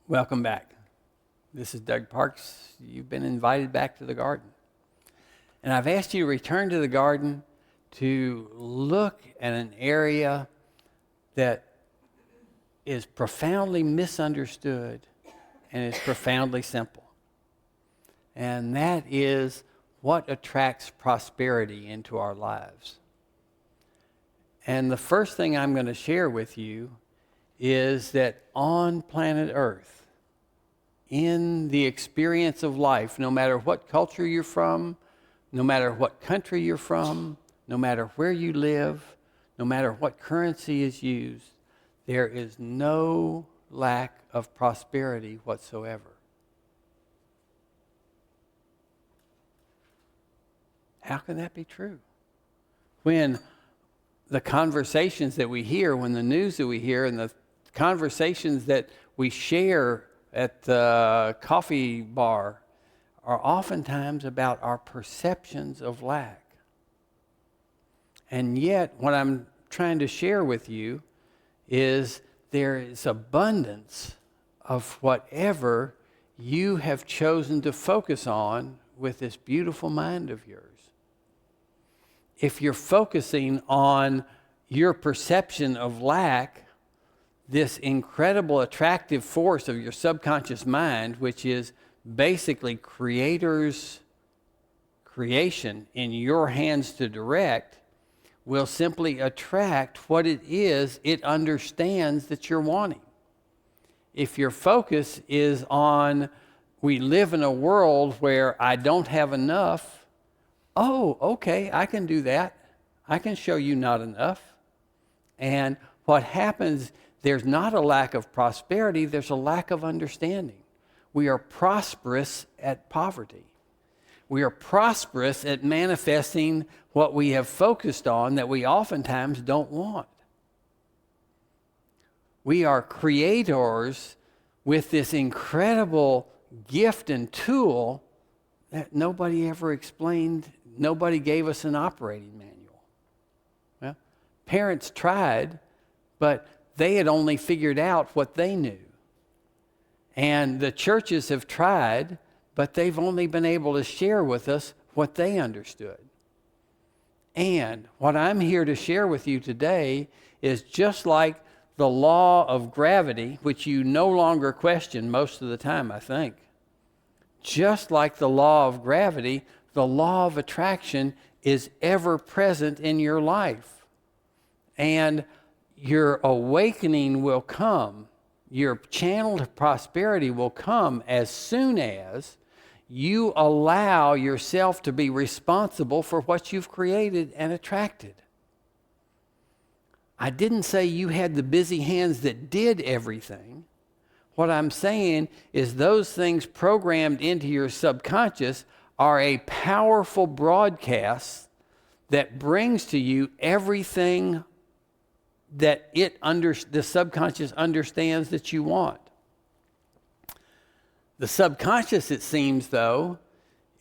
Welcome back. This is Doug Parks. You've been invited back to the garden. And I've asked you to return to the garden to look at an area that is profoundly misunderstood and is profoundly simple. And that is what attracts prosperity into our lives. And the first thing I'm going to share with you is that on planet Earth, in the experience of life, no matter what culture you're from, no matter what country you're from, no matter where you live, no matter what currency is used, there is no lack of prosperity whatsoever. How can that be true? When the conversations that we hear, when the news that we hear, and the conversations that we share at the coffee bar are oftentimes about our perceptions of lack. And yet, what I'm trying to share with you is there is abundance of whatever you have chosen to focus on with this beautiful mind of yours. If you're focusing on your perception of lack, this incredible attractive force of your subconscious mind, which is basically Creator's creation in your hands to direct, will simply attract what it is it understands that you're wanting. If your focus is on, we live in a world where I don't have enough, oh, okay, I can do that. I can show you not enough. And what happens, there's not a lack of prosperity, there's a lack of understanding. We are prosperous at poverty. We are prosperous at manifesting what we have focused on that we oftentimes don't want. We are creators with this incredible gift and tool that nobody ever explained, nobody gave us an operating manual. Well, parents tried, but they had only figured out what they knew. And the churches have tried, but they've only been able to share with us what they understood. And what I'm here to share with you today is just like the law of gravity, which you no longer question most of the time, I think. Just like the law of gravity, the law of attraction is ever present in your life. And your awakening will come, your channel to prosperity will come as soon as you allow yourself to be responsible for what you've created and attracted. I didn't say you had the busy hands that did everything. What I'm saying is those things programmed into your subconscious are a powerful broadcast that brings to you everything that the subconscious understands that you want. The subconscious, it seems, though,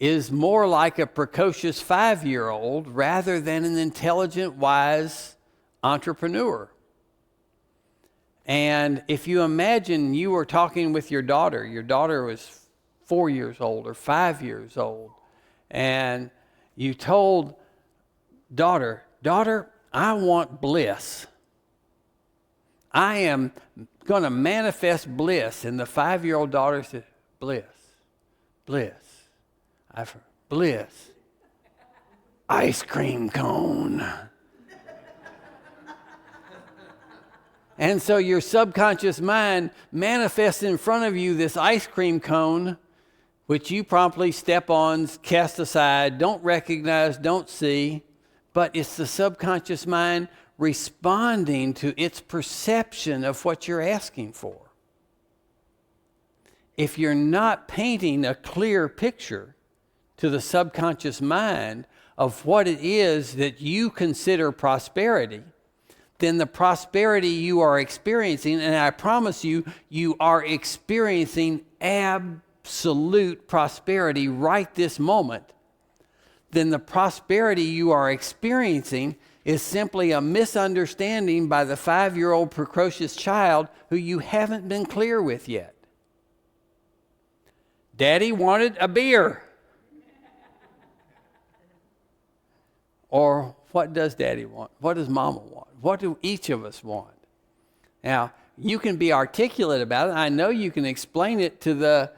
is more like a precocious 5-year-old rather than an intelligent, wise entrepreneur. And if you imagine you were talking with your daughter was 4 years old or 5 years old, and you told daughter, I want bliss. I am going to manifest bliss. And the 5-year-old daughter said, bliss. I've heard bliss. Ice cream cone. And so your subconscious mind manifests in front of you this ice cream cone, which you promptly step on, cast aside, don't recognize, don't see. But it's the subconscious mind responding to its perception of what you're asking for. If you're not painting a clear picture to the subconscious mind of what it is that you consider prosperity, then the prosperity you are experiencing, and I promise you, you are experiencing absolute prosperity right this moment, then the prosperity you are experiencing is simply a misunderstanding by the 5-year-old precocious child who you haven't been clear with yet. Daddy wanted a beer. Or what does Daddy want? What does Mama want? What do each of us want? Now, you can be articulate about it. I know you can explain it to the,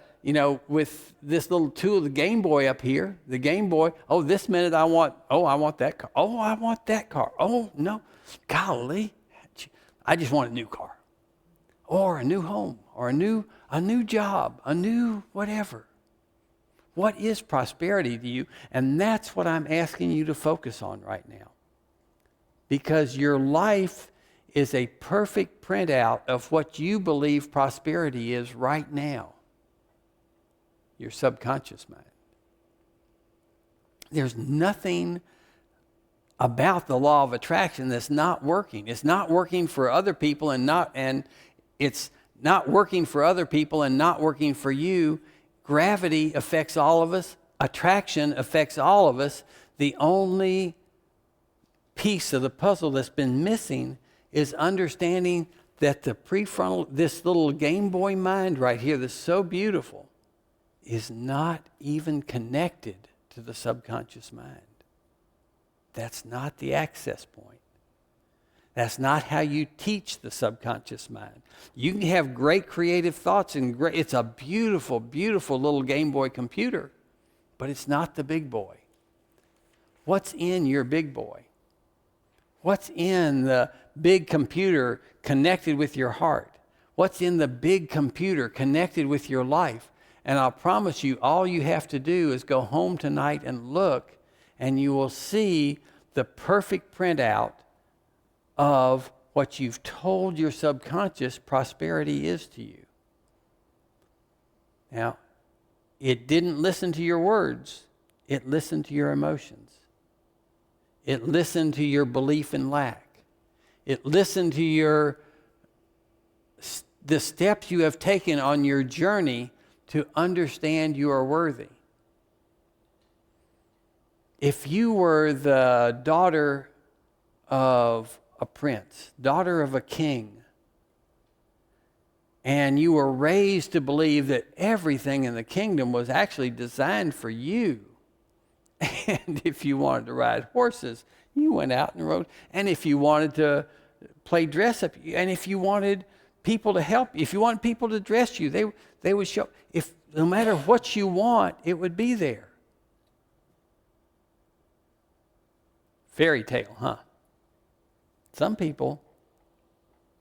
with this little tool, the Game Boy up here, the Game Boy. Oh, this minute I want that car. Oh, I want that car. Oh, no, golly, I just want a new car. Or a new home, or a new job, a new whatever. What is prosperity to you? And that's what I'm asking you to focus on right now. Because your life is a perfect printout of what you believe prosperity is right now. Your subconscious mind. There's nothing about the law of attraction that's not working. It's not working for other people and it's not working for other people and not working for you. Gravity affects all of us. Attraction affects all of us. The only piece of the puzzle that's been missing is understanding that the prefrontal, this little Game Boy mind right here that's so beautiful, is not even connected to the subconscious mind. That's not the access point. That's not how you teach the subconscious mind. You can have great creative thoughts and it's a beautiful, beautiful little Game Boy computer, but it's not the big boy. What's in your big boy? What's in the big computer connected with your heart? What's in the big computer connected with your life? And I'll promise you, all you have to do is go home tonight and look, and you will see the perfect printout of what you've told your subconscious prosperity is to you. Now, it didn't listen to your words. It listened to your emotions. It listened to your belief in lack. It listened to the steps you have taken on your journey to understand you are worthy. If you were the daughter of a prince, daughter of a king, and you were raised to believe that everything in the kingdom was actually designed for you, and if you wanted to ride horses, you went out and rode, and if you wanted to play dress up, and if you wanted people to help you, if you wanted people to dress you, they would show. If no matter what you want, it would be there. Fairy tale, huh? Some people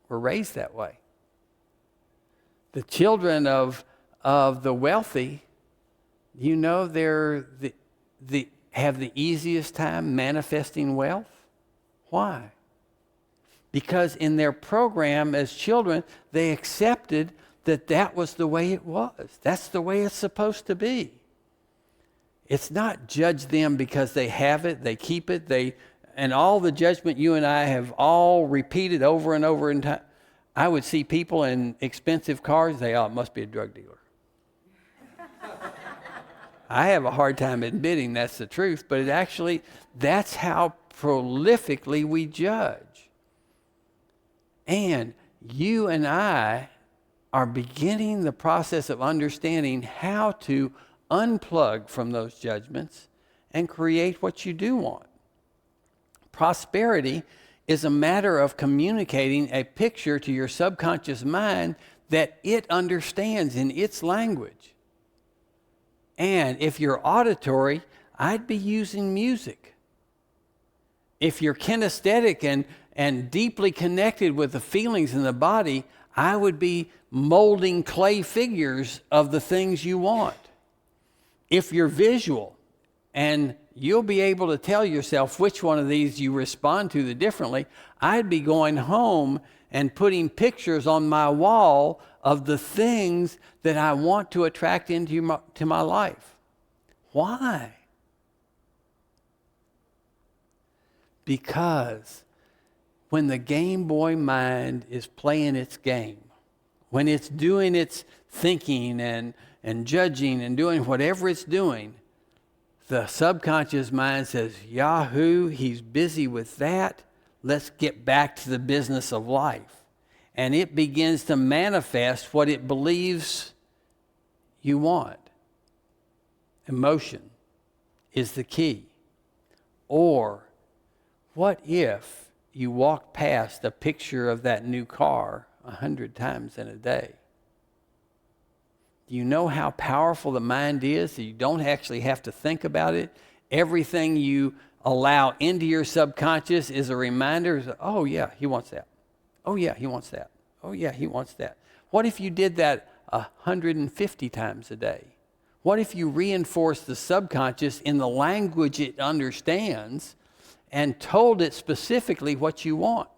were raised that way. The children of the wealthy, they're have the easiest time manifesting wealth. Why? Because in their program as children, they accepted that was the way it was. That's the way it's supposed to be. It's not judge them because they have it, they keep it, and all the judgment you and I have all repeated over and over in time. I would see people in expensive cars, it must be a drug dealer. I have a hard time admitting that's the truth, but that's how prolifically we judge. And you and I are beginning the process of understanding how to unplug from those judgments and create what you do want. Prosperity is a matter of communicating a picture to your subconscious mind that it understands in its language. And if you're auditory, I'd be using music. If you're kinesthetic and deeply connected with the feelings in the body, I would be molding clay figures of the things you want. If you're visual, and you'll be able to tell yourself which one of these you respond to the differently, I'd be going home and putting pictures on my wall of the things that I want to attract into my life. Why? Because when the Game Boy mind is playing its game, when it's doing its thinking and judging and doing whatever it's doing, the subconscious mind says, Yahoo, he's busy with that. Let's get back to the business of life. And it begins to manifest what it believes you want. emotion is the key. Or what if you walked past a picture of that new car 100 times in a day? Do you know how powerful the mind is? You don't actually have to think about it. Everything you allow into your subconscious is a reminder. Oh, yeah, he wants that. Oh, yeah, he wants that. Oh, yeah, he wants that. What if you did that 150 times a day? What if you reinforced the subconscious in the language it understands and told it specifically what you want?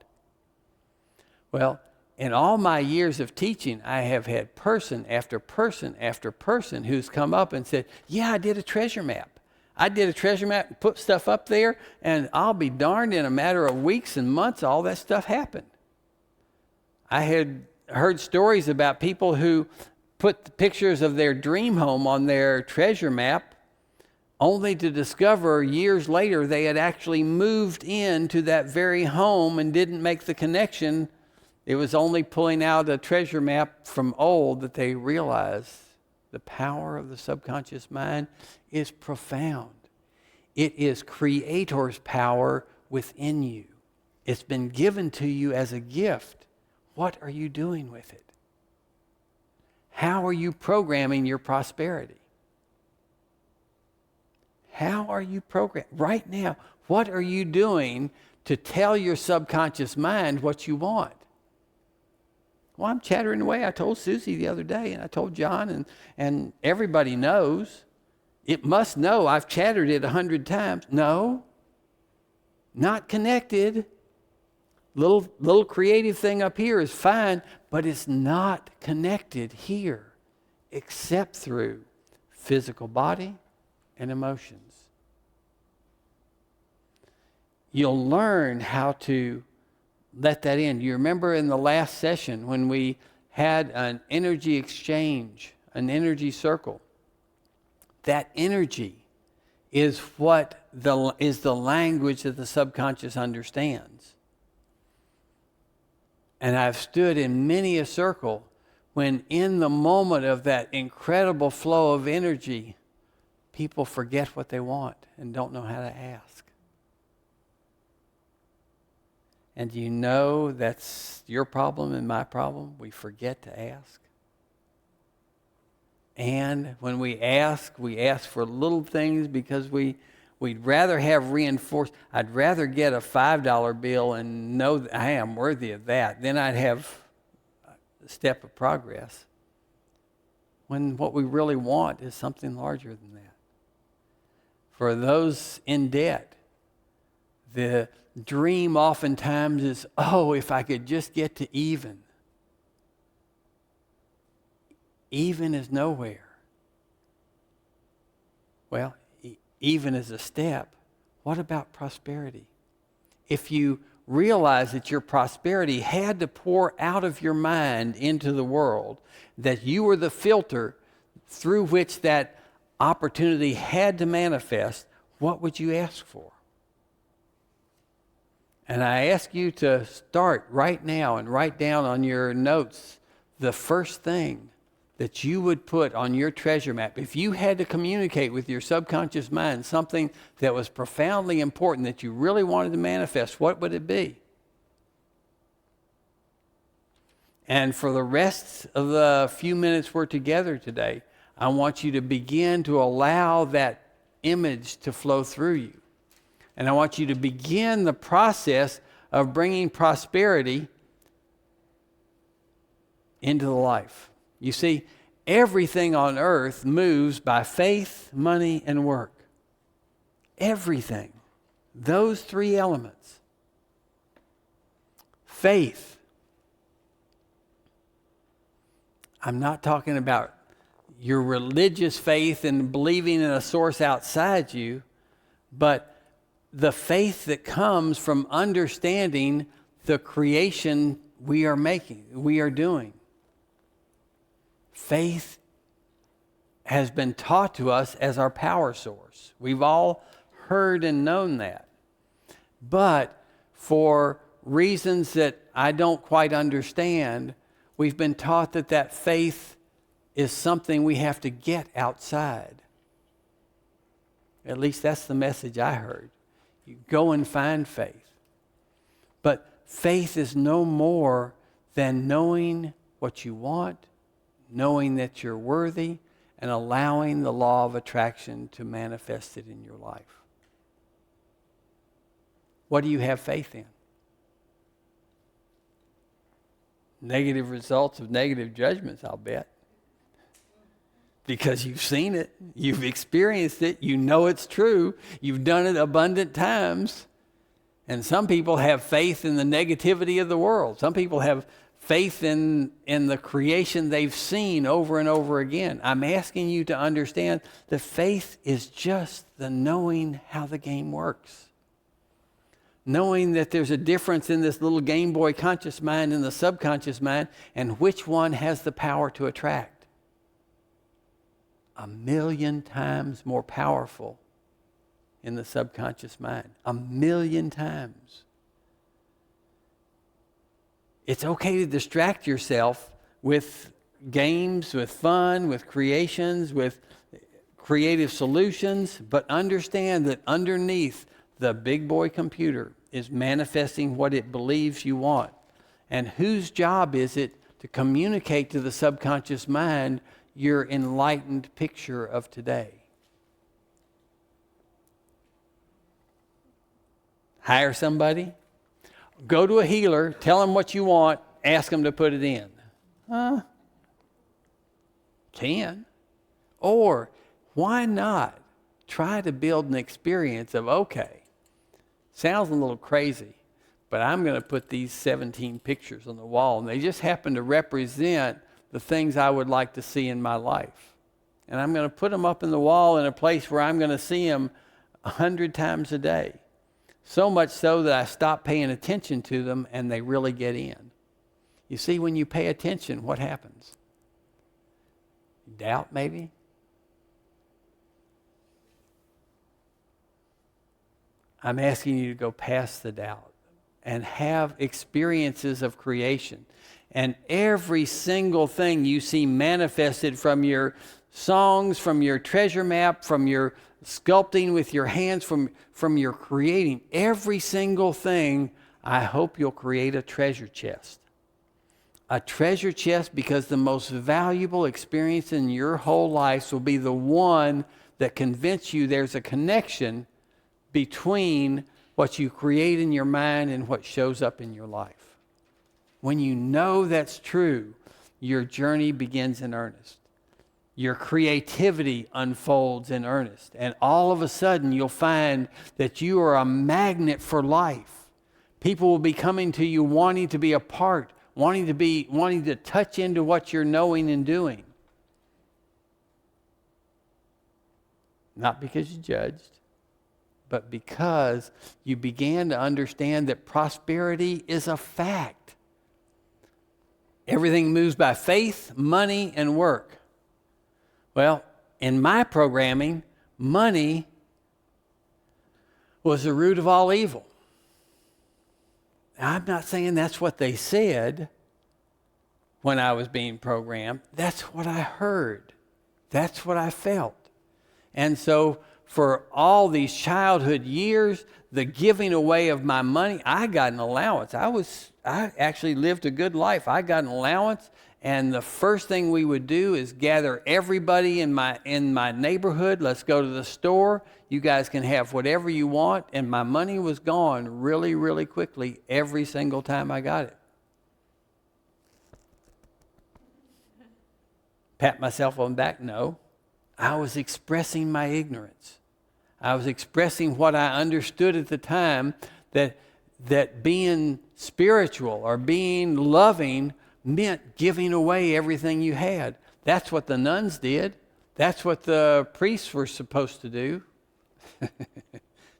Well, in all my years of teaching, I have had person after person after person who's come up and said, yeah, I did a treasure map. I did a treasure map and put stuff up there, and I'll be darned, in a matter of weeks and months, all that stuff happened. I had heard stories about people who put the pictures of their dream home on their treasure map, only to discover years later they had actually moved into that very home and didn't make the connection. It was only pulling out a treasure map from old that they realized the power of the subconscious mind is profound. It is Creator's power within you. It's been given to you as a gift. What are you doing with it? How are you programming your prosperity? How are you programming? Right now, what are you doing to tell your subconscious mind what you want? Well, I'm chattering away. I told Susie the other day, and I told John, and everybody knows. It must know I've chattered it 100 times. No, not connected. Little creative thing up here is fine, but it's not connected here except through physical body and emotions. You'll learn how to let that in. You remember in the last session when we had an energy exchange, an energy circle? That energy is what is the language that the subconscious understands. And I've stood in many a circle when in the moment of that incredible flow of energy, people forget what they want and don't know how to ask. And you know that's your problem and my problem. We forget to ask. And when we ask for little things because we'd rather have reinforced. I'd rather get a $5 bill and know that I am worthy of that. Then I'd have a step of progress. When what we really want is something larger than that. For those in debt, the dream oftentimes is, oh, if I could just get to even. Even is nowhere. Well, even is a step. What about prosperity? If you realize that your prosperity had to pour out of your mind into the world, that you were the filter through which that opportunity had to manifest, what would you ask for? And I ask you to start right now and write down on your notes the first thing that you would put on your treasure map. If you had to communicate with your subconscious mind something that was profoundly important that you really wanted to manifest, what would it be? And for the rest of the few minutes we're together today, I want you to begin to allow that image to flow through you. And I want you to begin the process of bringing prosperity into the life. You see, everything on earth moves by faith, money, and work. Everything. Those three elements. Faith. I'm not talking about your religious faith and believing in a source outside you, but the faith that comes from understanding the creation we are making, we are doing. Faith has been taught to us as our power source. We've all heard and known that. But for reasons that I don't quite understand, we've been taught that faith is something we have to get outside. At least that's the message I heard. You go and find faith. But faith is no more than knowing what you want, knowing that you're worthy, and allowing the law of attraction to manifest it in your life. What do you have faith in? Negative results of negative judgments, I'll bet. Because you've seen it, you've experienced it, you know it's true, you've done it abundant times. And some people have faith in the negativity of the world. Some people have faith in the creation they've seen over and over again. I'm asking you to understand that faith is just the knowing how the game works. Knowing that there's a difference in this little Game Boy conscious mind and the subconscious mind, and which one has the power to attract. 1,000,000 times more powerful in the subconscious mind. 1,000,000 times. It's okay to distract yourself with games, with fun, with creations, with creative solutions, but understand that underneath the big boy computer is manifesting what it believes you want. And whose job is it to communicate to the subconscious mind your enlightened picture of today? Hire somebody, go to a healer, tell them what you want, ask them to put it in. Can. Or why not try to build an experience of, okay, sounds a little crazy, but I'm going to put these 17 pictures on the wall, and they just happen to represent the things I would like to see in my life. And I'm going to put them up in the wall in a place where I'm going to see them 100 times a day. So much so that I stop paying attention to them and they really get in. You see, when you pay attention, what happens? Doubt, maybe? I'm asking you to go past the doubt and have experiences of creation. And every single thing you see manifested from your songs, from your treasure map, from your sculpting with your hands, from your creating, every single thing, I hope you'll create a treasure chest. A treasure chest, because the most valuable experience in your whole life will be the one that convinces you there's a connection between what you create in your mind and what shows up in your life. When you know that's true, your journey begins in earnest. Your creativity unfolds in earnest. And all of a sudden, you'll find that you are a magnet for life. People will be coming to you wanting to be a part, wanting to touch into what you're knowing and doing. Not because you judged, but because you began to understand that prosperity is a fact. Everything moves by faith, money, and work. Well, in my programming, money was the root of all evil. Now, I'm not saying that's what they said when I was being programmed. That's what I heard. That's what I felt. And so for all these childhood years, the giving away of my money, I got an allowance. I actually lived a good life. I got an allowance, and the first thing we would do is gather everybody in my neighborhood. Let's go to the store. You guys can have whatever you want. And my money was gone really, really quickly every single time I got it. Pat myself on the back? No. I was expressing my ignorance. I was expressing what I understood at the time, that being spiritual or being loving meant giving away everything you had. That's what the nuns did. That's what the priests were supposed to do.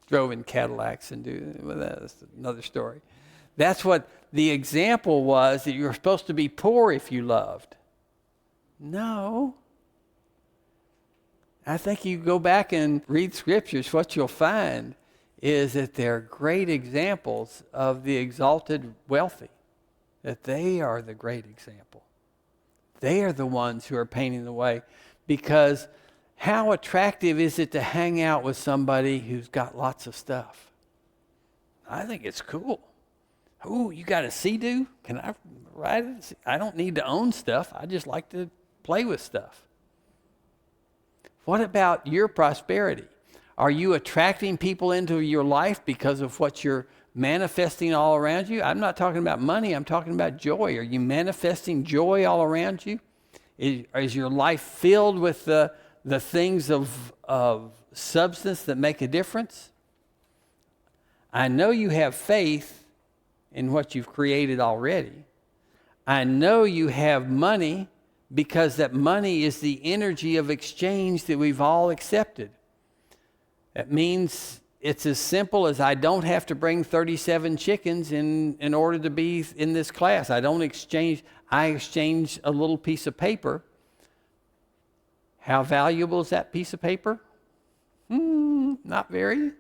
Drove in Cadillacs and do, well, that's another story. That's what the example was, that you were supposed to be poor if you loved. No. I think you go back and read scriptures, what you'll find is that they're great examples of the exalted wealthy, that they are the great example. They are the ones who are painting the way, because How attractive is it to hang out with somebody who's got lots of stuff? I think it's cool. Ooh, you got a Sea-Doo? Can I ride it? I don't need to own stuff. I just like to play with stuff. What about your prosperity? Are you attracting people into your life because of what you're manifesting all around you? I'm not talking about money. I'm talking about joy. Are you manifesting joy all around you? Is your life filled with the things of substance that make a difference? I know you have faith in what you've created already. I know you have money because that money is the energy of exchange that we've all accepted. That means it's as simple as I don't have to bring 37 chickens in order to be in this class. I exchange a little piece of paper. How valuable is that piece of paper? Not very.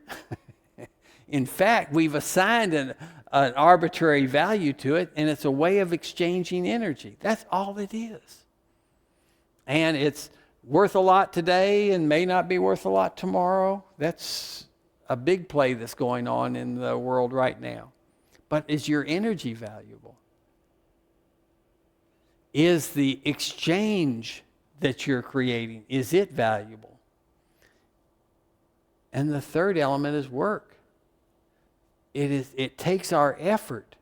In fact, we've assigned an arbitrary value to it, and it's a way of exchanging energy. That's all it is. And it's worth a lot today and may not be worth a lot tomorrow. That's a big play that's going on in the world right now. But is your energy valuable? Is the exchange that you're creating, is it valuable? And the third element is work. It takes our effort.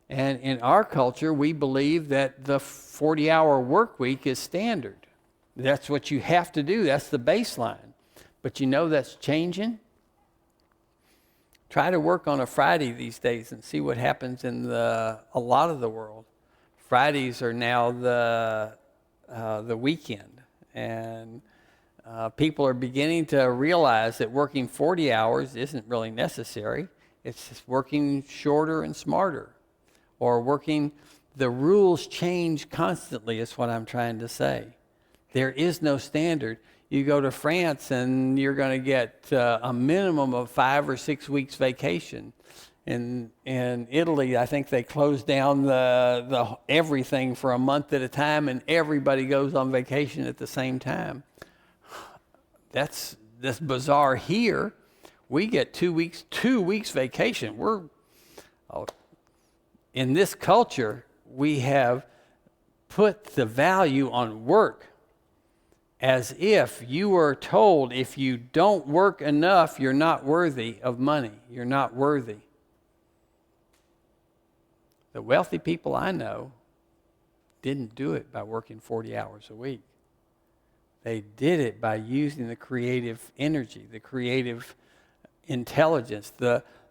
And in our culture, we believe that the 40-hour work week is standard. That's what you have to do. That's the baseline. But you know that's changing. Try to work on a Friday these days and see what happens in a lot of the world. Fridays are now the weekend. And people are beginning to realize that working 40 hours isn't really necessary. It's just working shorter and smarter. Or the rules change constantly is what I'm trying to say. There is no standard. You go to France and you're going to get a minimum of 5 or 6 weeks vacation. In Italy, I think they close down the everything for a month at a time, and everybody goes on vacation at the same time. That's bizarre here. We get 2 weeks vacation. In this culture, we have put the value on work as if you were told if you don't work enough, you're not worthy of money. You're not worthy. The wealthy people I know didn't do it by working 40 hours a week. They did it by using the creative energy, the creative intelligence,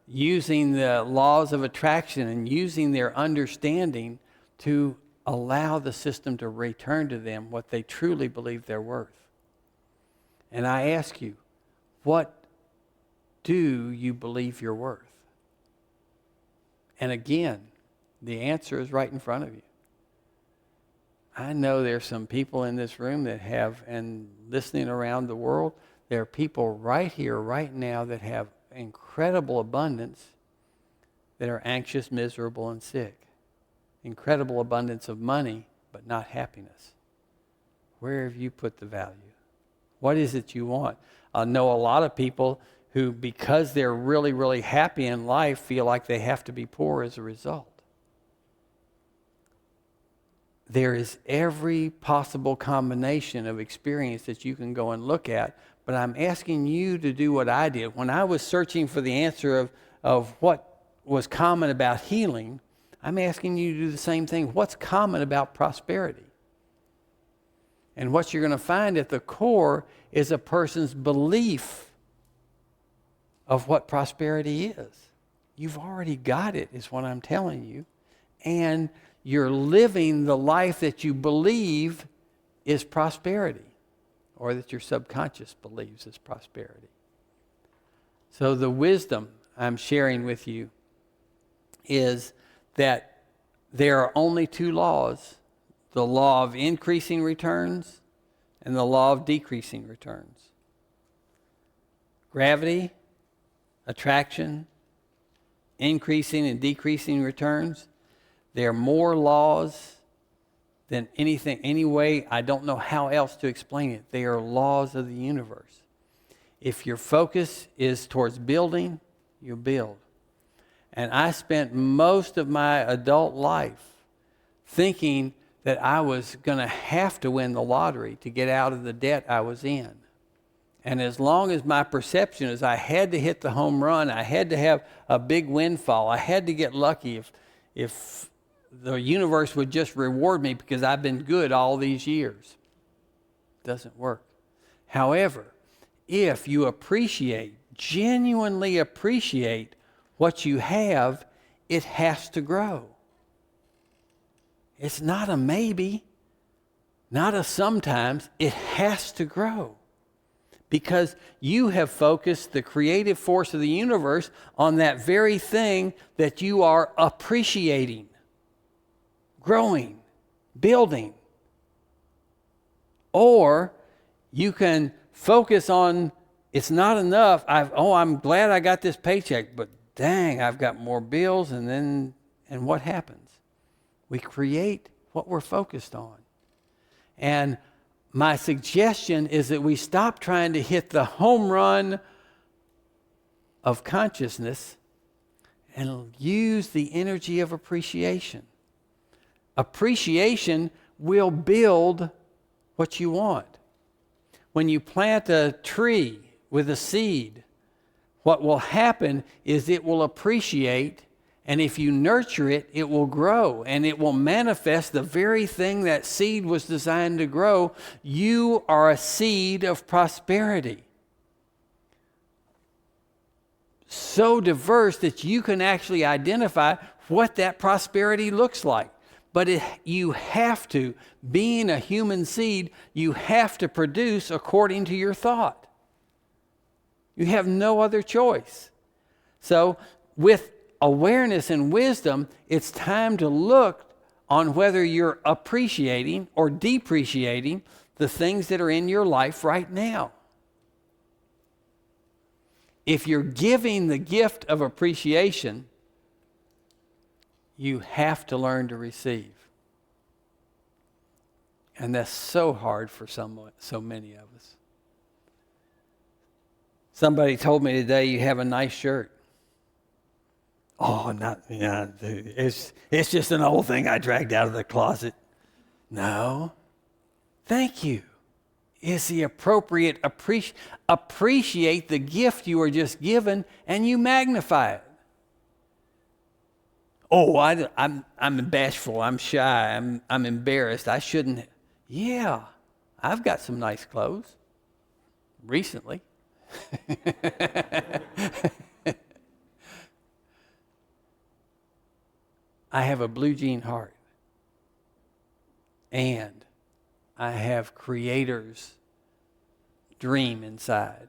using the laws of attraction and using their understanding to allow the system to return to them what they truly believe they're worth. And I ask you, what do you believe you're worth? And again, the answer is right in front of you. I know there's some people in this room that have, and listening around the world, there are people right here, right now that have incredible abundance that are anxious, miserable, and sick. Incredible abundance of money, but not happiness. Where have you put the value? What is it you want? I know a lot of people who, because they're really, really happy in life, feel like they have to be poor as a result. There is every possible combination of experience that you can go and look at, but I'm asking you to do what I did. When I was searching for the answer of what was common about healing, I'm asking you to do the same thing. What's common about prosperity? And what you're going to find at the core is a person's belief of what prosperity is. You've already got it, is what I'm telling you. And you're living the life that you believe is prosperity, or that your subconscious believes is prosperity. So the wisdom I'm sharing with you is that there are only two laws: the law of increasing returns and the law of decreasing returns. Gravity, attraction, increasing and decreasing returns. There are more laws than anything, any way. I don't know how else to explain it. They are laws of the universe. If your focus is towards building, you build. And I spent most of my adult life thinking that I was going to have to win the lottery to get out of the debt I was in. And as long as my perception is I had to hit the home run, I had to have a big windfall, I had to get lucky if the universe would just reward me because I've been good all these years. Doesn't work. However, if you genuinely appreciate what you have, it has to grow. It's not a maybe, not a sometimes. It has to grow because you have focused the creative force of the universe on that very thing that you are appreciating, growing, building. Or you can focus on, it's not enough. I'm glad I got this paycheck, but dang, I've got more bills. And what happens? We create what we're focused on. And my suggestion is that we stop trying to hit the home run of consciousness and use the energy of appreciation. Appreciation will build what you want. When you plant a tree with a seed, what will happen is it will appreciate, and if you nurture it, it will grow, and it will manifest the very thing that seed was designed to grow. You are a seed of prosperity. So diverse that you can actually identify what that prosperity looks like. But you have to, being a human seed, you have to produce according to your thought. You have no other choice. So with awareness and wisdom, it's time to look on whether you're appreciating or depreciating the things that are in your life right now. If you're giving the gift of appreciation, you have to learn to receive. And that's so hard for so many of us. Somebody told me today, you have a nice shirt. Oh, it's just an old thing I dragged out of the closet. No. Thank you. Is the appropriate appreciate the gift you were just given and you magnify it. Oh, I'm bashful. I'm shy. I'm embarrassed. I shouldn't. Yeah, I've got some nice clothes recently. I have a blue jean heart. And I have Creator's dream inside.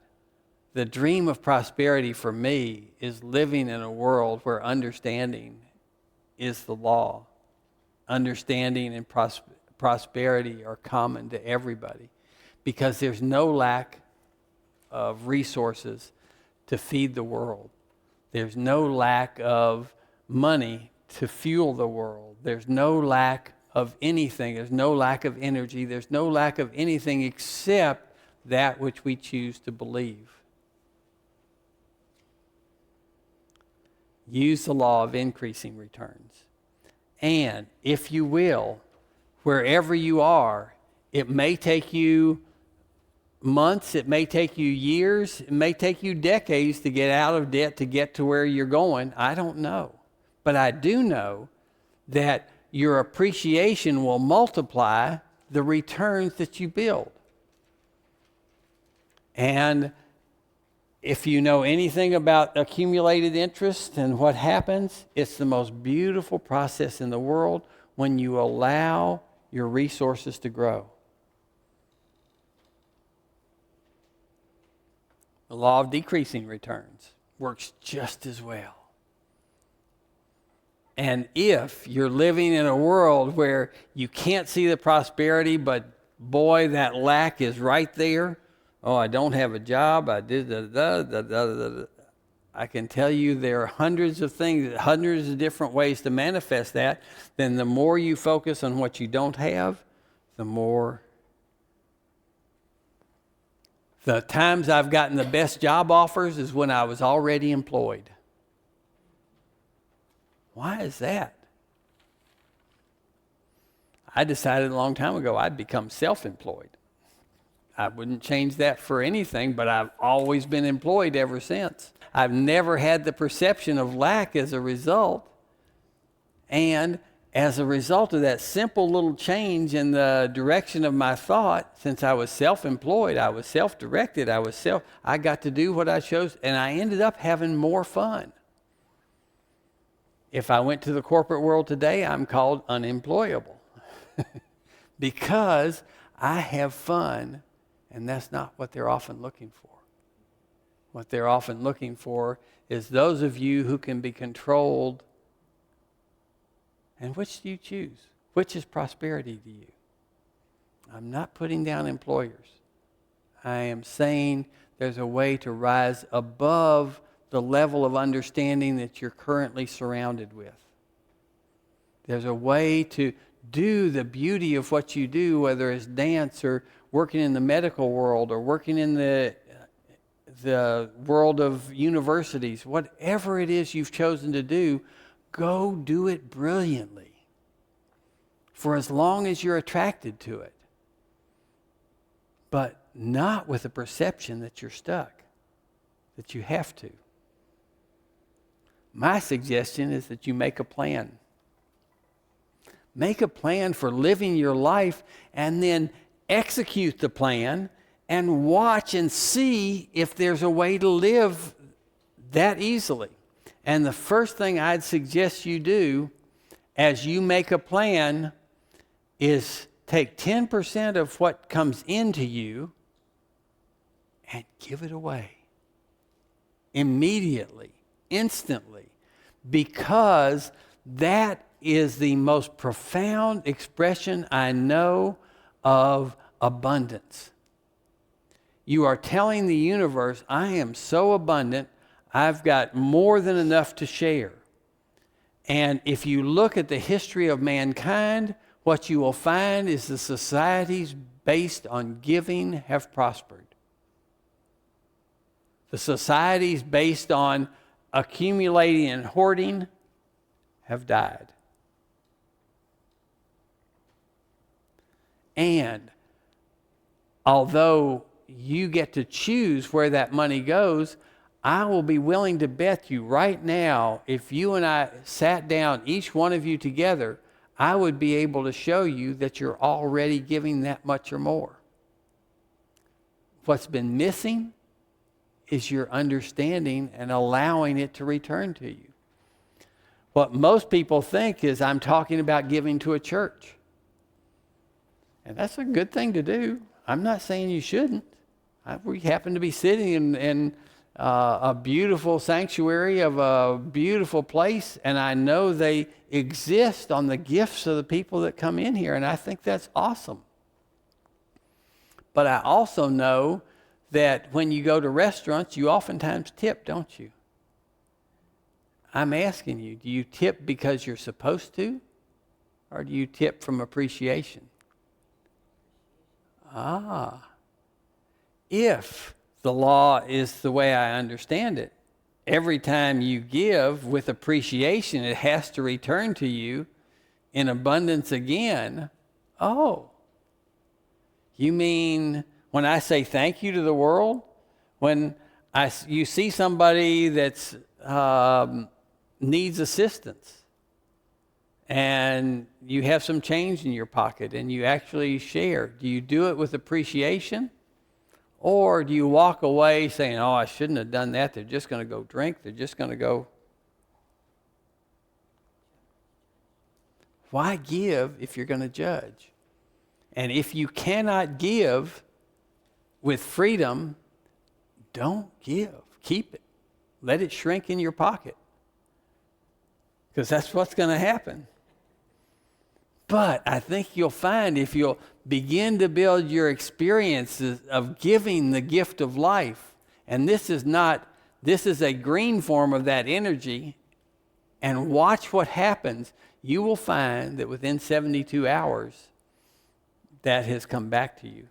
The dream of prosperity for me is living in a world where understanding is the law. Understanding and prosperity are common to everybody because there's no lack of resources to feed the world. There's no lack of money to fuel the world. There's no lack of anything. There's no lack of energy. There's no lack of anything except that which we choose to believe. Use the law of increasing returns. And if you will, wherever you are, it may take you months, it may take you years, it may take you decades to get out of debt to get to where you're going. I don't know. But I do know that your appreciation will multiply the returns that you build. And if you know anything about accumulated interest and what happens, it's the most beautiful process in the world when you allow your resources to grow. The law of decreasing returns works just as well. And if you're living in a world where you can't see the prosperity, but boy, that lack is right there. Oh, I don't have a job. I I can tell you there are hundreds of things, hundreds of different ways to manifest that. Then the more you focus on what you don't have, the more. The times I've gotten the best job offers is when I was already employed. Why is that? I decided a long time ago I'd become self-employed. I wouldn't change that for anything, but I've always been employed ever since. I've never had the perception of lack as a result. And as a result of that simple little change in the direction of my thought, since I was self-employed, I was self-directed, I got to do what I chose, and I ended up having more fun. If I went to the corporate world today, I'm called unemployable because I have fun, and that's not what they're often looking for. What they're often looking for is those of you who can be controlled. And which do you choose? Which is prosperity to you? I'm not putting down employers. I am saying there's a way to rise above the level of understanding that you're currently surrounded with. There's a way to do the beauty of what you do, whether it's dance or working in the medical world or working in the world of universities. Whatever it is you've chosen to do, go do it brilliantly for as long as you're attracted to it, but not with the perception that you're stuck, that you have to. My suggestion is that you make a plan. Make a plan for living your life and then execute the plan and watch and see if there's a way to live that easily. And the first thing I'd suggest you do as you make a plan is take 10% of what comes into you and give it away immediately, instantly, because that is the most profound expression I know of abundance. You are telling the universe, I am so abundant, I've got more than enough to share. And if you look at the history of mankind, what you will find is the societies based on giving have prospered. The societies based on accumulating and hoarding have died. And although you get to choose where that money goes, I will be willing to bet you right now, if you and I sat down, each one of you together, I would be able to show you that you're already giving that much or more. What's been missing is your understanding and allowing it to return to you. What most people think is I'm talking about giving to a church. And that's a good thing to do. I'm not saying you shouldn't. We happen to be sitting in a beautiful sanctuary of a beautiful place, and I know they exist on the gifts of the people that come in here, and I think that's awesome. But I also know that when you go to restaurants, you oftentimes tip, don't you? I'm asking you, do you tip because you're supposed to, or do you tip from appreciation? If the law is the way I understand it, every time you give with appreciation, it has to return to you in abundance again. Oh, you mean when I say thank you to the world, when you see somebody that's needs assistance, and you have some change in your pocket and you actually share, do you do it with appreciation? Or do you walk away saying, oh, I shouldn't have done that. They're just going to go drink. They're just going to go. Why give if you're going to judge? And if you cannot give with freedom, don't give. Keep it. Let it shrink in your pocket. Because that's what's going to happen. But I think you'll find if you'll begin to build your experiences of giving the gift of life, and this is not This is a green form of that energy. And watch what happens. You will find that within 72 hours, that has come back to you.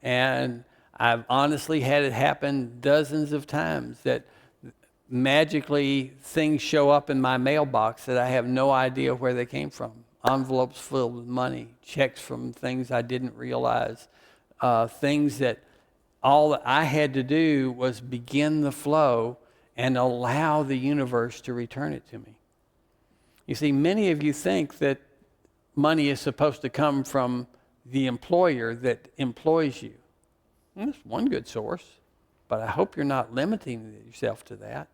And I've honestly had it happen dozens of times that magically things show up in my mailbox that I have no idea where they came from. Envelopes filled with money, checks from things I didn't realize, things that all that I had to do was begin the flow and allow the universe to return it to me. You see, many of you think that money is supposed to come from the employer that employs you. That's one good source, but I hope you're not limiting yourself to that,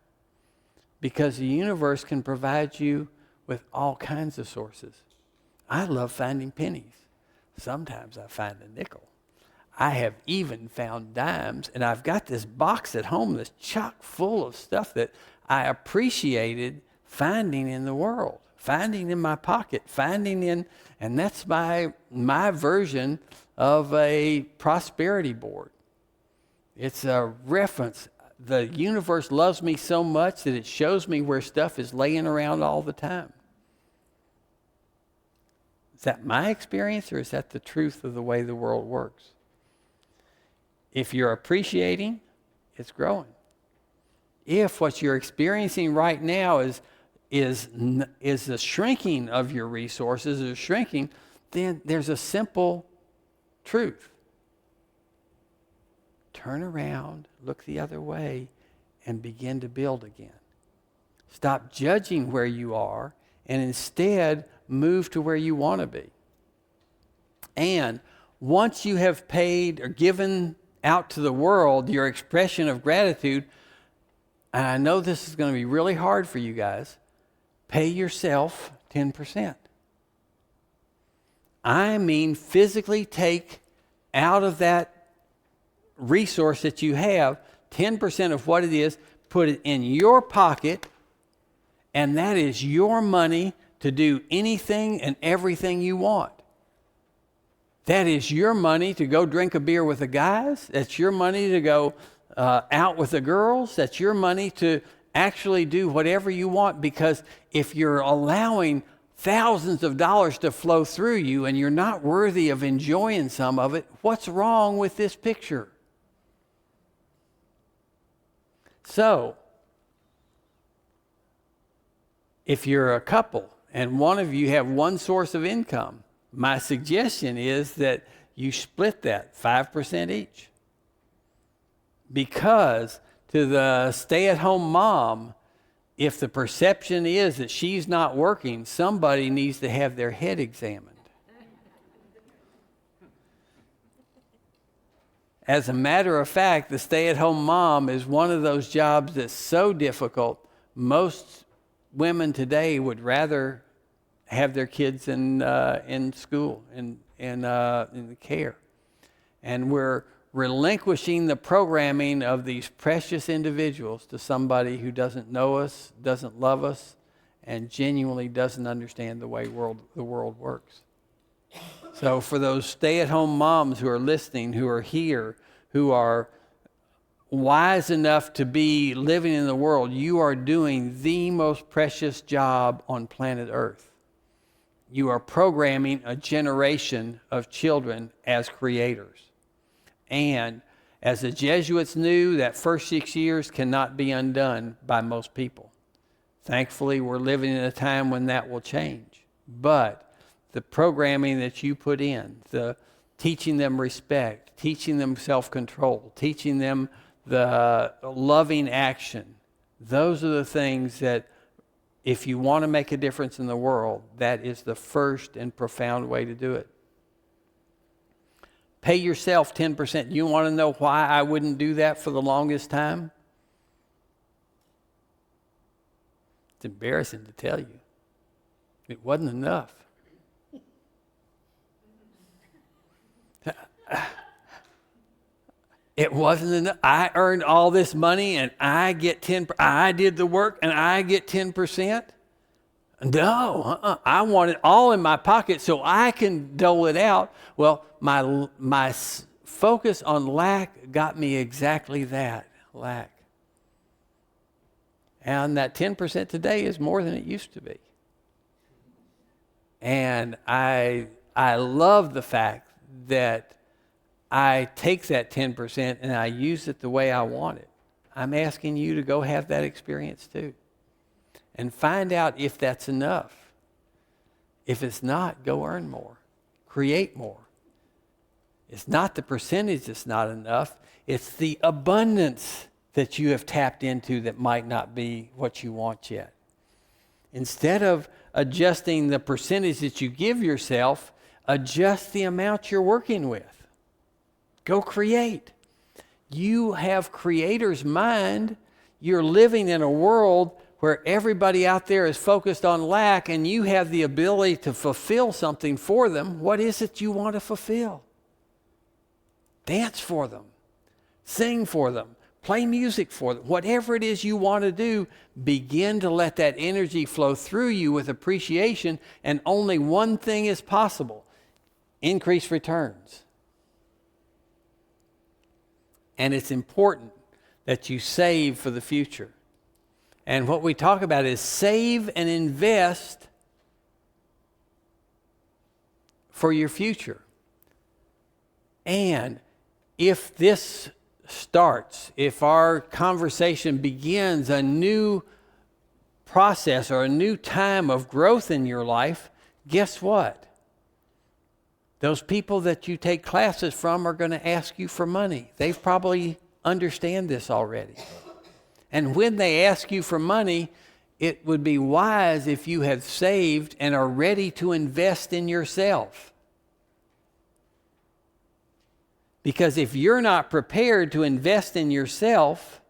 because the universe can provide you with all kinds of sources. I love finding pennies. Sometimes I find a nickel. I have even found dimes, and I've got this box at home that's chock full of stuff that I appreciated finding in the world, finding in my pocket, finding in, and that's my version of a prosperity board. It's a reference. The universe loves me so much that it shows me where stuff is laying around all the time. Is that my experience, or is that the truth of the way the world works? If you're appreciating, it's growing. If what you're experiencing right now is the shrinking of your resources, or shrinking, then there's a simple truth. Turn around, look the other way, and begin to build again. Stop judging where you are, and instead move to where you want to be. And once you have paid or given out to the world your expression of gratitude, and I know this is going to be really hard for you guys, pay yourself 10%. I mean, physically take out of that resource that you have 10% of what it is, put it in your pocket, and that is your money to do anything and everything you want. That is your money to go drink a beer with the guys. That's your money to go out with the girls. That's your money to actually do whatever you want, because if you're allowing thousands of dollars to flow through you and you're not worthy of enjoying some of it, what's wrong with this picture? So, if you're a couple and one of you have one source of income, my suggestion is that you split that 5% each. Because to the stay-at-home mom, if the perception is that she's not working, somebody needs to have their head examined. As a matter of fact, the stay-at-home mom is one of those jobs that's so difficult, most women today would rather have their kids in school, in the care. And we're relinquishing the programming of these precious individuals to somebody who doesn't know us, doesn't love us, and genuinely doesn't understand the way the world works. So for those stay-at-home moms who are listening, who are here, who are wise enough to be living in the world, you are doing the most precious job on planet Earth. You are programming a generation of children as creators. And as the Jesuits knew, that first 6 years cannot be undone by most people. Thankfully, we're living in a time when that will change. But the programming that you put in, the teaching them respect, teaching them self-control, teaching them the loving action, those are the things that, if you want to make a difference in the world, that is the first and profound way to do it. Pay yourself 10%. You want to know why I wouldn't do that for the longest time? It's embarrassing to tell you. It wasn't enough. It wasn't enough. I earned all this money and I get 10%. I did the work and I get 10%. No, I want it all in my pocket so I can dole it out. Well, my focus on lack got me exactly that, lack. And that 10% today is more than it used to be. And I love the fact that I take that 10% and I use it the way I want it. I'm asking you to go have that experience too. And find out if that's enough. If it's not, go earn more. Create more. It's not the percentage that's not enough. It's the abundance that you have tapped into that might not be what you want yet. Instead of adjusting the percentage that you give yourself, adjust the amount you're working with. Go create. You have creator's mind. You're living in a world where everybody out there is focused on lack, and you have the ability to fulfill something for them. What is it you want to fulfill? Dance for them. Sing for them. Play music for them. Whatever it is you want to do, begin to let that energy flow through you with appreciation, and only one thing is possible: increase returns. And it's important that you save for the future. And what we talk about is save and invest for your future. And if this starts, if our conversation begins a new process or a new time of growth in your life, guess what? Those people that you take classes from are going to ask you for money. They probably understand this already. And when they ask you for money, it would be wise if you have saved and are ready to invest in yourself. Because if you're not prepared to invest in yourself,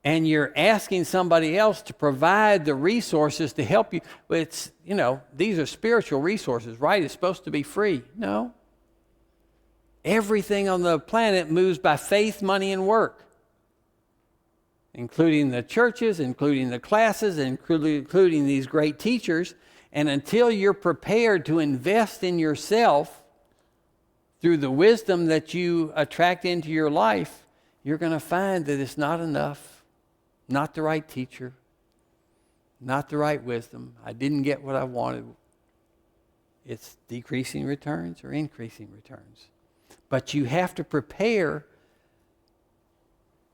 and you're asking somebody else to provide the resources to help you, it's, these are spiritual resources, right? It's supposed to be free. No. Everything on the planet moves by faith, money, and work, including the churches, including the classes, including these great teachers. And until you're prepared to invest in yourself through the wisdom that you attract into your life, you're going to find that it's not enough. Not the right teacher, not the right wisdom. I didn't get what I wanted. It's decreasing returns or increasing returns. But you have to prepare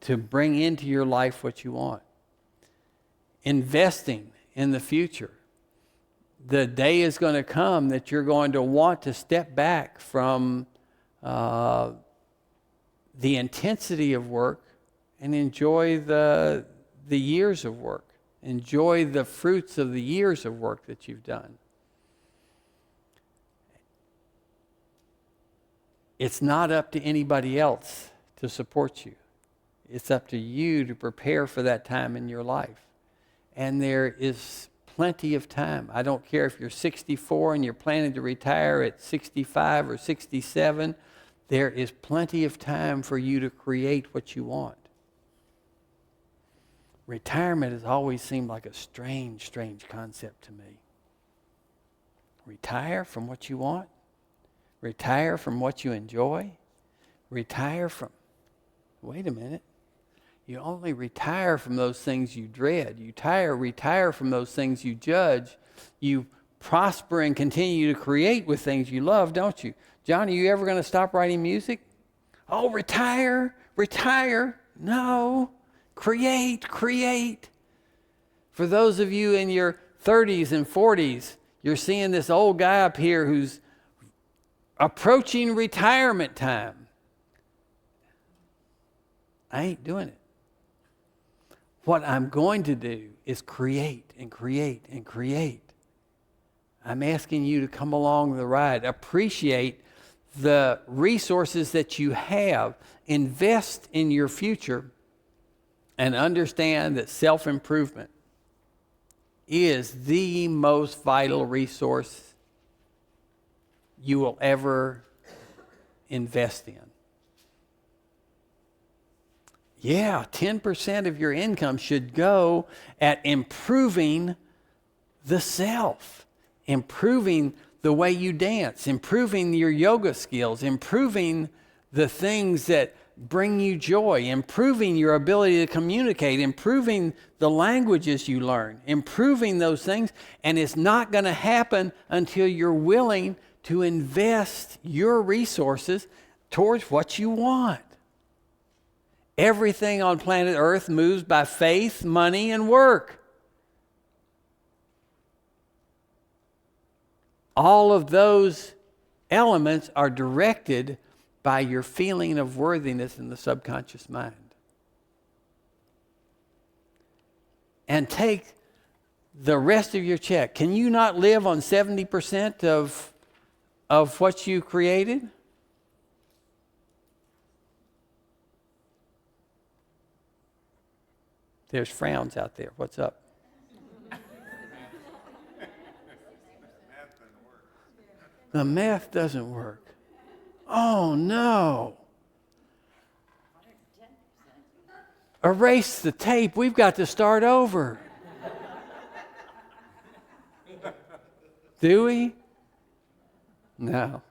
to bring into your life what you want. Investing in the future. The day is going to come that you're going to want to step back from the intensity of work and enjoy the years of work. Enjoy the fruits of the years of work that you've done. It's not up to anybody else to support you. It's up to you to prepare for that time in your life. And there is plenty of time. I don't care if you're 64 and you're planning to retire at 65 or 67. There is plenty of time for you to create what you want. Retirement has always seemed like a strange concept to me. Retire from what you want? Retire from what you enjoy? Retire from... Wait a minute. You only retire from those things you dread. You retire from those things you judge. You prosper and continue to create with things you love, don't you? John, are you ever going to stop writing music? Oh, retire. No. Create. For those of you in your 30s and 40s, you're seeing this old guy up here who's approaching retirement time. I ain't doing it. What I'm going to do is create and create and create. I'm asking you to come along the ride. Appreciate the resources that you have. Invest in your future. And understand that self-improvement is the most vital resource you will ever invest in. Yeah, 10% of your income should go at improving the self, improving the way you dance, improving your yoga skills, improving the things that bring you joy, improving your ability to communicate, improving the languages you learn, improving those things. And it's not going to happen until you're willing to invest your resources towards what you want. Everything on planet Earth moves by faith, money, and work. All of those elements are directed by your feeling of worthiness in the subconscious mind. And take the rest of your check. Can you not live on 70% of what you created? There's frowns out there. What's up? The math doesn't work. Oh, no. Erase the tape. We've got to start over. Do we? No.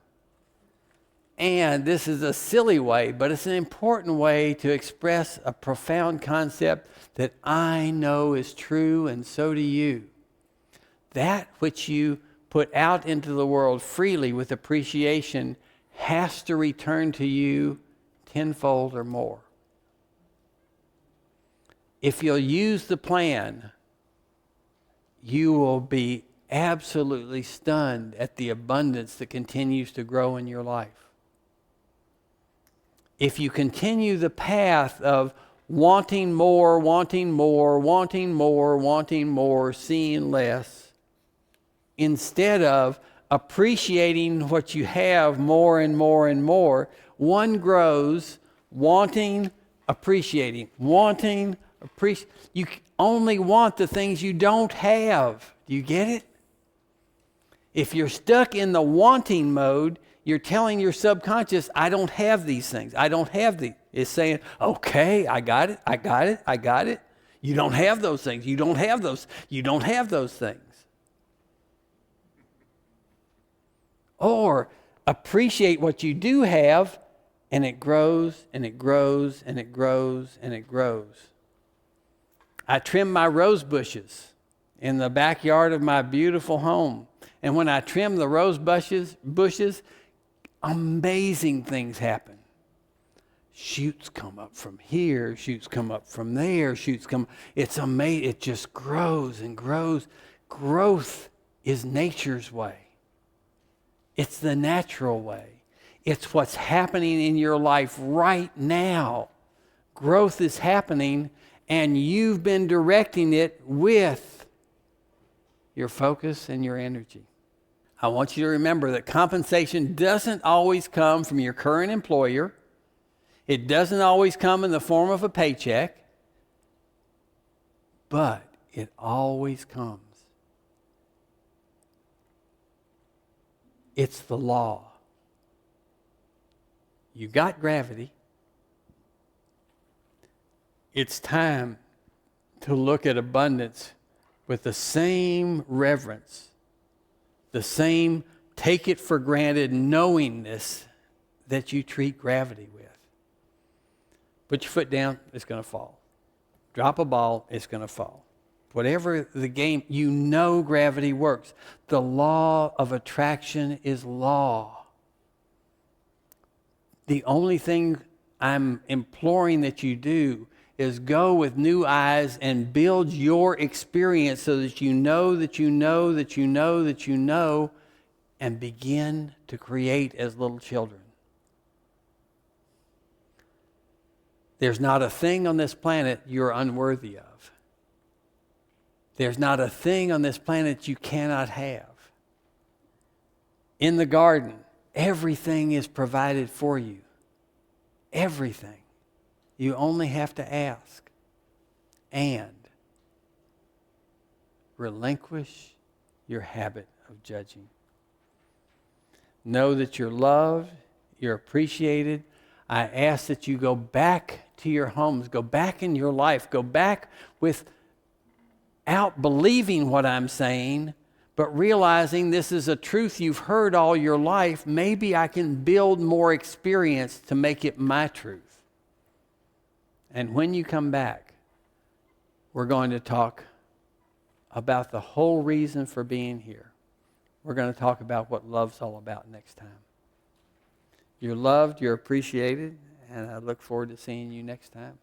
And this is a silly way, but it's an important way to express a profound concept that I know is true, and so do you. That which you put out into the world freely with appreciation has to return to you tenfold or more. If you'll use the plan, you will be absolutely stunned at the abundance that continues to grow in your life. If you continue the path of wanting more, wanting more, wanting more, wanting more, seeing less, instead of appreciating what you have more and more and more, one grows wanting, appreciating, wanting, appreciating. You only want the things you don't have. Do you get it? If you're stuck in the wanting mode, you're telling your subconscious, I don't have these things. I don't have these. It's saying, okay, I got it, I got it, I got it. You don't have those things. You don't have those. You don't have those things. Or appreciate what you do have, and it grows, and it grows, and it grows, and it grows. I trim my rose bushes in the backyard of my beautiful home. And when I trim the rose bushes, amazing things happen. Shoots come up from here, shoots come up from there, shoots come. It's amazing. It just grows and grows. Growth is nature's way. It's the natural way. It's what's happening in your life right now. Growth is happening, and you've been directing it with your focus and your energy. I want you to remember that compensation doesn't always come from your current employer. It doesn't always come in the form of a paycheck, but it always comes. It's the law. You got gravity. It's time to look at abundance with the same reverence, the same take it for granted knowingness that you treat gravity with. Put your foot down, it's going to fall. Drop a ball, it's going to fall. Whatever the game, you know gravity works. The law of attraction is law. The only thing I'm imploring that you do is go with new eyes and build your experience so that you know that you know that you know that you know, and begin to create as little children. There's not a thing on this planet you're unworthy of. There's not a thing on this planet you cannot have. In the garden, everything is provided for you. Everything. You only have to ask. And relinquish your habit of judging. Know that you're loved, you're appreciated. I ask that you go back to your homes, go back in your life, go back without believing what I'm saying, but realizing this is a truth you've heard all your life. Maybe I can build more experience to make it my truth. And when you come back, we're going to talk about the whole reason for being here. We're going to talk about what love's all about next time. You're loved, you're appreciated, and I look forward to seeing you next time.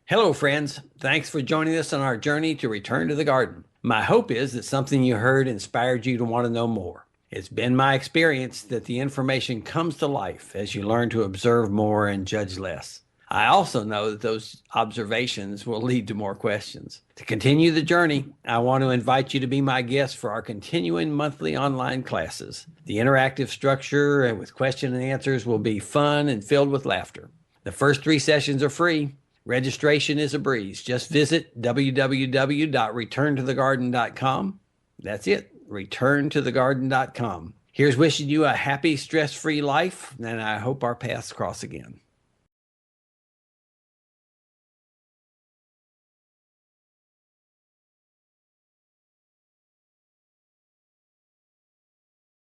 Hello, friends. Thanks for joining us on our journey to return to the garden. My hope is that something you heard inspired you to want to know more. It's been my experience that the information comes to life as you learn to observe more and judge less. I also know that those observations will lead to more questions. To continue the journey, I want to invite you to be my guest for our continuing monthly online classes. The interactive structure and with question and answers will be fun and filled with laughter. The first 3 sessions are free. Registration is a breeze. Just visit www.returntothegarden.com. That's it, returntothegarden.com. Here's wishing you a happy, stress-free life, and I hope our paths cross again.